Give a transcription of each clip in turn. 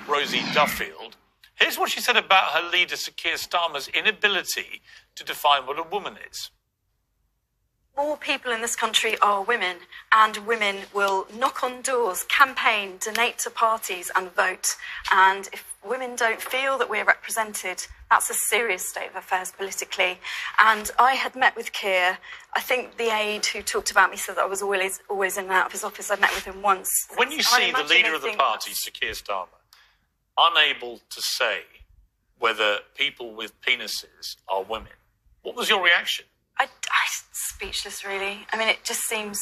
Rosie Duffield. Here's what she said about her leader, Sir Keir Starmer's inability to define what a woman is. More people in this country are women, and women will knock on doors, campaign, donate to parties and vote. And if women don't feel that we're represented, that's a serious state of affairs politically. And I had met with Keir. I think the aide who talked about me said that I was always in and out of his office. I met with him once. When you see the leader of the party, Sir Keir Starmer, unable to say whether people with penises are women, what was your reaction? I'm speechless, really. I mean, it just seems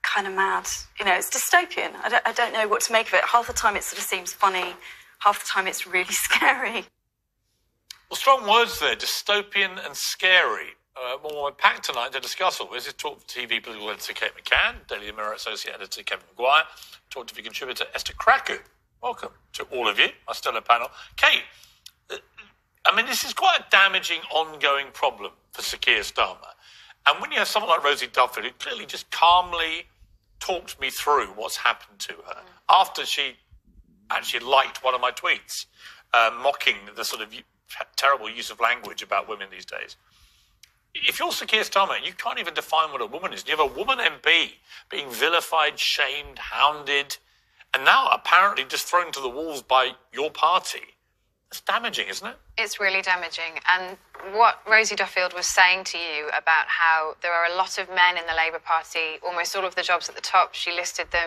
kind of mad. You know, it's dystopian. I don't know what to make of it. Half the time it sort of seems funny. Half the time it's really scary. Well, strong words there, dystopian and scary. Well, we're packed tonight to discuss all this. Is Talk TV political editor Kate McCann, Daily Mirror associate editor Kevin Maguire, Talk TV contributor Esther Krakue. Welcome to all of you, our stellar panel. Kate, I mean, this is quite a damaging, ongoing problem for Sir Keir Starmer. And when you have someone like Rosie Duffield, who clearly just calmly talked me through what's happened to her after she actually liked one of my tweets, mocking the sort of terrible use of language about women these days. If you're Sir Keir Starmer, you can't even define what a woman is. You have a woman MP being vilified, shamed, hounded, and now apparently just thrown to the wolves by your party. It's damaging, isn't it? It's really damaging. And what Rosie Duffield was saying to you about how there are a lot of men in the Labour Party, almost all of the jobs at the top, she listed them,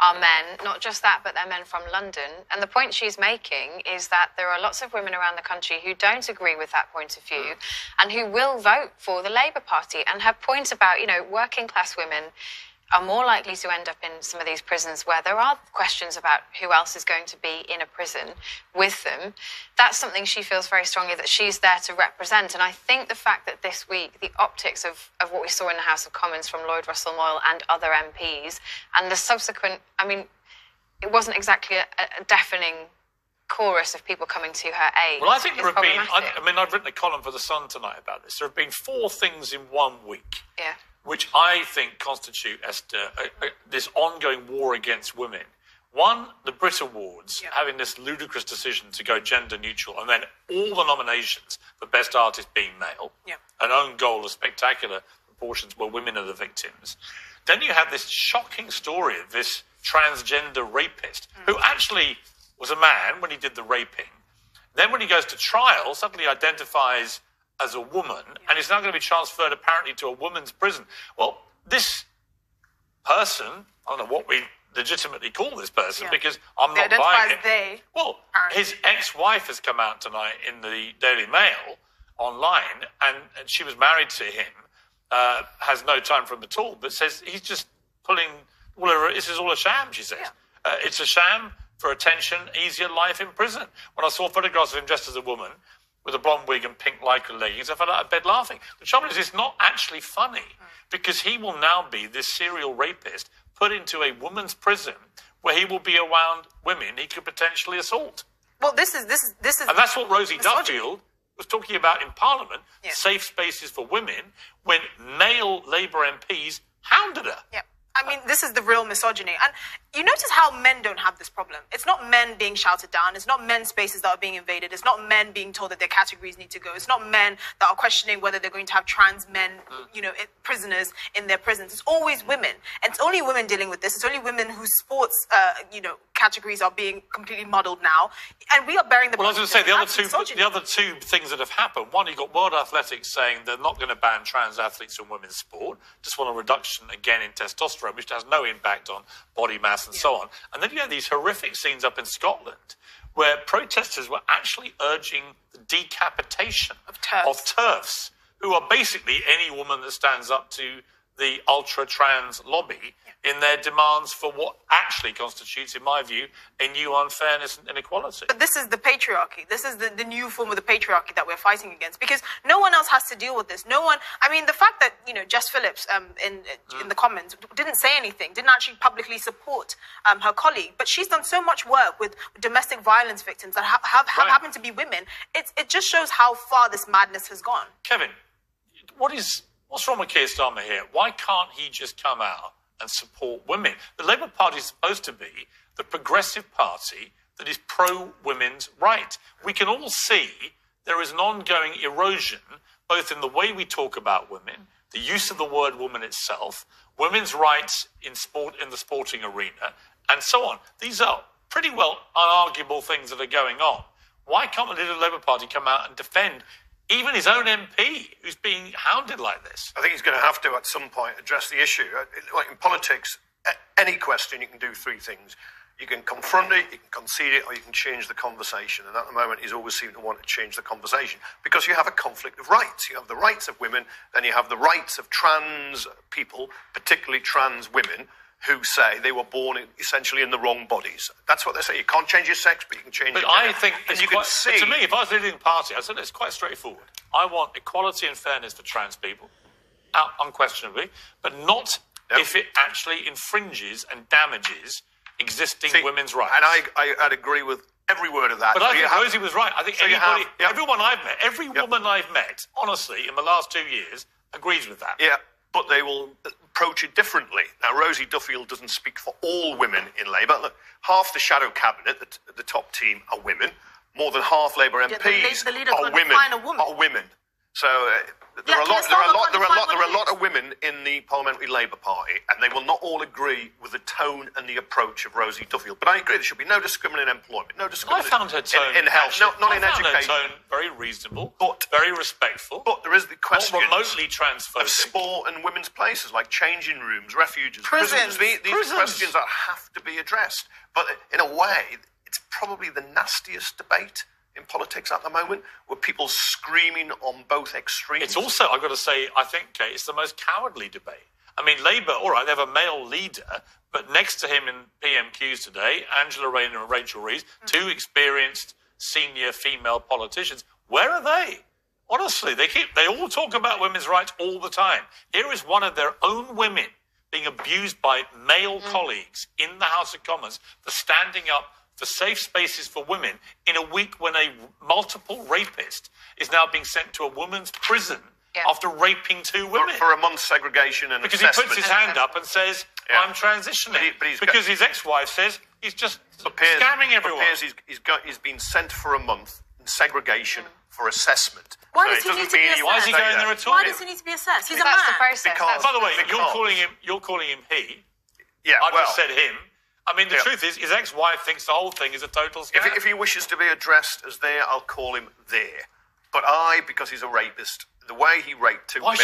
are men. Not just that, but they're men from London. And the point she's making is that there are lots of women around the country who don't agree with that point of view and who will vote for the Labour Party. And her point about, you know, working class women are more likely to end up in some of these prisons where there are questions about who else is going to be in a prison with them. That's something she feels very strongly that she's there to represent. And I think the fact that this week, the optics of what we saw in the House of Commons from Lloyd Russell Moyle and other MPs, and the subsequent, I mean, it wasn't exactly a deafening chorus of people coming to her aid. Well, I think there have been, I mean, I've written a column for The Sun tonight about this. There have been 4 things in 1 week. Yeah. Which I think constitute, Esther, this ongoing war against women. One, the Brit Awards, having this ludicrous decision to go gender neutral, and then all the nominations for Best Artist being male, an own goal of spectacular proportions where women are the victims. Then you have this shocking story of this transgender rapist, who actually was a man when he did the raping. Then when he goes to trial, suddenly identifies as a woman, and is now going to be transferred apparently to a woman's prison. Well, this person, I don't know what we legitimately call this person, because I'm not buying it. Well, his ex-wife has come out tonight in the Daily Mail online, and she was married to him, has no time for him at all, but says he's just pulling, well, this is all a sham, she says. It's a sham for attention, easier life in prison. When I saw photographs of him dressed as a woman, with a blonde wig and pink lycra leggings, I fell out of bed laughing. The trouble is, it's not actually funny, because he will now be this serial rapist put into a woman's prison where he will be around women he could potentially assault. Well, this is, and that's what Rosie Duffield was talking about in Parliament, safe spaces for women, when male Labour MPs hounded her. I mean, this is the real misogyny. And you notice how men don't have this problem. It's not men being shouted down. It's not men's spaces that are being invaded. It's not men being told that their categories need to go. It's not men that are questioning whether they're going to have trans men, you know, prisoners in their prisons. It's always women. And it's only women dealing with this. It's only women whose sports, you know, categories are being completely muddled now. And we are bearing the... Well, I was going to say, the other two things that have happened. One, you've got World Athletics saying they're not going to ban trans athletes from women's sport. Just want a reduction, again, in testosterone, which has no impact on body mass and so on. And then you have these horrific scenes up in Scotland where protesters were actually urging the decapitation of TERFs, who are basically any woman that stands up to the ultra-trans lobby in their demands for what actually constitutes, in my view, a new unfairness and inequality. But this is the patriarchy. This is the new form of the patriarchy that we're fighting against, because no one else has to deal with this. No one, I mean, the fact that, you know, Jess Phillips in the Commons didn't say anything, didn't actually publicly support her colleague, but she's done so much work with domestic violence victims that have happened to be women. It just shows how far this madness has gone. Kevin, what's wrong with Keir Starmer here? Why can't he just come out and support women? The Labour Party is supposed to be the progressive party that is pro-women's rights. We can all see there is an ongoing erosion, both in the way we talk about women, the use of the word woman itself, women's rights in sport, in the sporting arena, and so on. These are pretty well unarguable things that are going on. Why can't the leader of the Labour Party come out and defend even his own MP who's being hounded like this? I think he's going to have to, at some point, address the issue. Like in politics, any question, you can do three things. You can confront it, you can concede it, or you can change the conversation. And at the moment, he's always seemed to want to change the conversation because you have a conflict of rights. You have the rights of women, then you have the rights of trans people, particularly trans women, who say they were born essentially in the wrong bodies. That's what they say. You can't change your sex, but you can change your gender. I think it's quite, to me, if I was leading the party, I said it's quite straightforward. I want equality and fairness for trans people, unquestionably, but not if it actually infringes and damages existing women's rights. And I'd agree with every word of that. But I think Rosie was right. I think everyone I've met, every woman I've met, honestly, in the last 2 years, agrees with that. Yeah, but they will approach it differently. Now, Rosie Duffield doesn't speak for all women in Labour. Look, half the shadow cabinet, the top team, are women. More than half Labour MPs are women. So there are a lot of women in the Parliamentary Labour Party, and they will not all agree with the tone and the approach of Rosie Duffield. But I agree, there should be no discrimination in employment, no discrimination I found her tone in health, not in education. I found her tone very reasonable, very respectful. But there is the question remotely transphobic of sport and women's places, like changing rooms, refuges, prisons. These are questions that have to be addressed. But in a way, it's probably the nastiest debate in politics at the moment, with people screaming on both extremes. It's also, I've got to say, I think, Kate, it's the most cowardly debate. I mean, Labour, all right, they have a male leader, but next to him in PMQs today, Angela Rayner and Rachel Reeves, two experienced senior female politicians. Where are they? Honestly, they all talk about women's rights all the time. Here is one of their own women being abused by male colleagues in the House of Commons for standing up for safe spaces for women in a week when a multiple rapist is now being sent to a woman's prison after raping two women. For a month's segregation and because assessment. He puts his hand up and says, I'm transitioning. Because his ex-wife says he's just scamming everyone. He's been sent for a month in segregation for assessment. Why does he need to be assessed? Why is he going there at all? Why does he need to be assessed? He's a man. By the way, you're calling him he. Yeah, I just said him. I mean, the truth is, his ex-wife thinks the whole thing is a total scam. If he wishes to be addressed as there, I'll call him there. But because he's a rapist, the way he raped two women...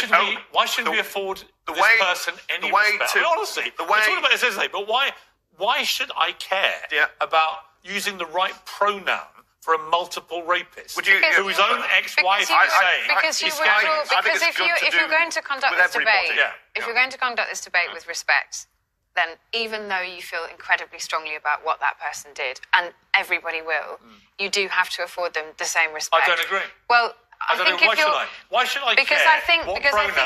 Why shouldn't we afford this person any respect? Honestly, it's all about his name, but why should I care about using the right pronoun for a multiple rapist who his own ex-wife is saying? Because if you're going to conduct this debate, if you're going to conduct this debate with respect, then even though you feel incredibly strongly about what that person did, and everybody will, you do have to afford them the same respect. I don't agree. Well, Why should I because care? I think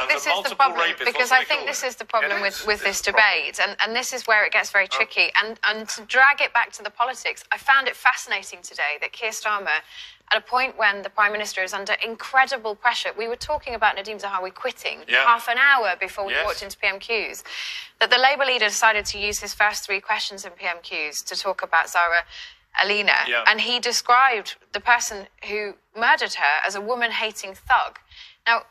this is the problem. Because I think this is the problem with this debate, and this is where it gets very tricky. And to drag it back to the politics, I found it fascinating today that Keir Starmer, at a point when the Prime Minister is under incredible pressure, we were talking about Nadeem Zahawi quitting half an hour before we walked into PMQs, that the Labour leader decided to use his first three questions in PMQs to talk about Zara Alina, and he described the person who murdered her as a woman-hating thug. Now,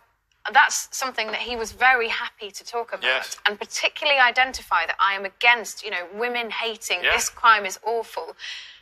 that's something that he was very happy to talk about, and particularly identify that I am against, women hating, this crime is awful.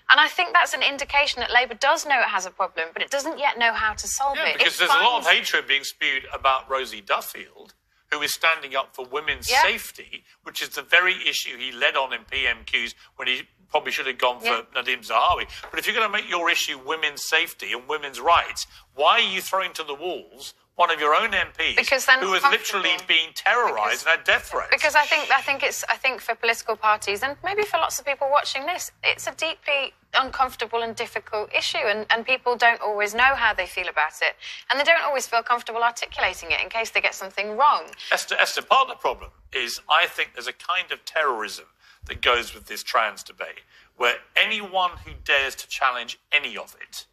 And I think that's an indication that Labour does know it has a problem, but it doesn't yet know how to solve it. Because there's a lot of hatred being spewed about Rosie Duffield, who is standing up for women's safety, which is the very issue he led on in PMQs when he probably should have gone for Nadeem Zahawi. But if you're going to make your issue women's safety and women's rights, why are you throwing to the wolves one of your own MPs who has literally been terrorised and had death threats? Because I think for political parties, and maybe for lots of people watching this, it's a deeply uncomfortable and difficult issue, and people don't always know how they feel about it, and they don't always feel comfortable articulating it in case they get something wrong. Esther, part of the problem is I think there's a kind of terrorism that goes with this trans debate, where anyone who dares to challenge any of it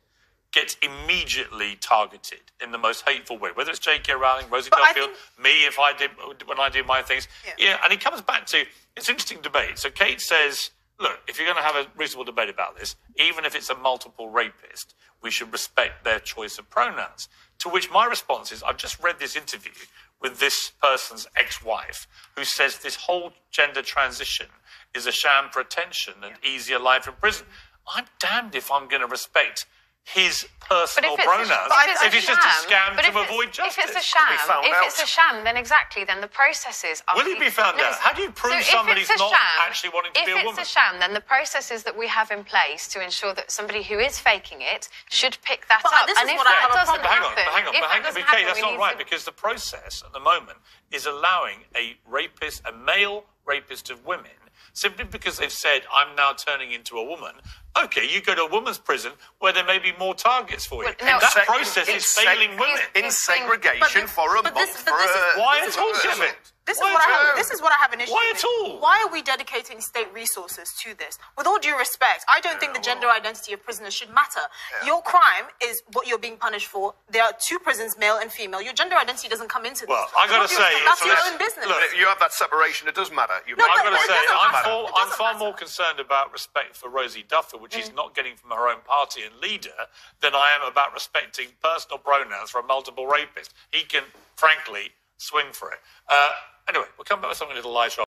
gets immediately targeted in the most hateful way, whether it's J.K. Rowling, Rosie Duffield, me when I did my things. And it comes back to, it's an interesting debate. So Kate says look, if you're going to have a reasonable debate about this, even if it's a multiple rapist, we should respect their choice of pronouns. To which my response is, I've just read this interview with this person's ex-wife who says this whole gender transition is a sham for attention and easier life in prison. I'm damned if I'm going to respect his personal pronouns if it's just a scam to avoid justice. If it's a sham, then the processes are... Will he be found out? How do you prove somebody's not actually wanting to be a woman? If it's a sham, then the processes that we have in place to ensure that somebody who is faking it should pick that up. And if that doesn't happen... Hang on, Kate, that's not right, because the process at the moment is allowing a male rapist of women, simply because they've said, I'm now turning into a woman. Okay, you go to a woman's prison where there may be more targets for you. That process is failing women. In segregation for a month. Why at all, Kevin? This is what I have an issue with. Why at all? Why are we dedicating state resources to this? With all due respect, I don't think the gender identity of prisoners should matter. Yeah. Your crime is what you're being punished for. There are 2 prisons, male and female. Your gender identity doesn't come into this. Well, I got to say... That's your own business. Look, you have that separation, it does matter. I've got to say, I'm far more concerned about respect for Rosie Duffield, which she's not getting from her own party and leader, than I am about respecting personal pronouns for a multiple rapist. He can, frankly, swing for it. Anyway, we'll come back with something a little lighter